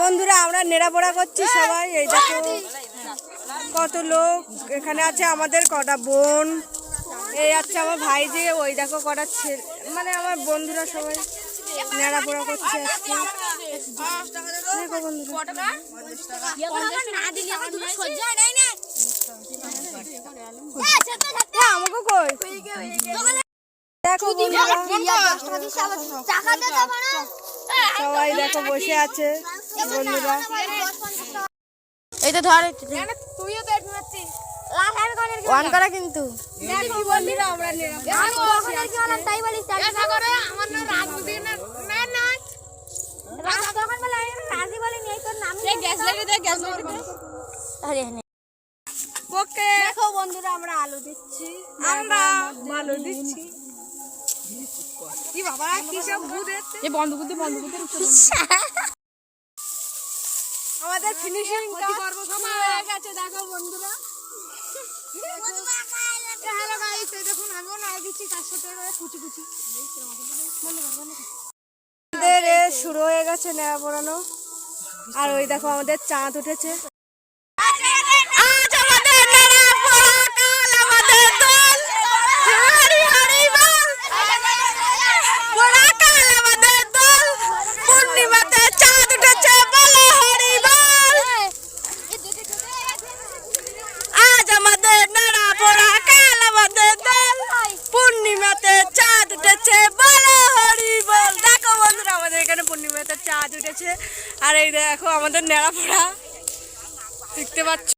বন্ধুরা আমরা নেড়াপড়া করছি সবাই। এই দেখো কত লোক এখানে আছে, আমাদের কটা বোন, এই আছে আমার ভাই, যে ওই দেখো কটা ছেলে, মানে আমার বন্ধুরা সবাই নেড়াপড়া করছে আজকে। দেখো বন্ধুরা আমাকে কই দেখো সবাই দেখো বসে আছে বন্ধুরা। এই তো ধর ওয়ান করা কিন্তু দেখো বন্ধুরা আমরা আলু দিচ্ছি, আমরা আলু দিচ্ছি। কি বাবা কি সব ভূত এসেছে, এই বন্ধ করতে আমাদের ফিনিশিং কাজ হয়ে গেছে। দেখো বন্ধুরা হ্যালো গাইস, এই দেখুন আমিও নাই দিচ্ছি তার সাথে কুচি কুচি। আমাদের শুরু হয়ে গেছে নেড়া পড়ানো, আর ওই দেখো আমাদের চাঁদ উঠেছে। পূর্ণিমাতে চাঁদ উঠেছে, আর এই দেখো আমাদের নেড়াপড়া দেখতে পাচ্ছ।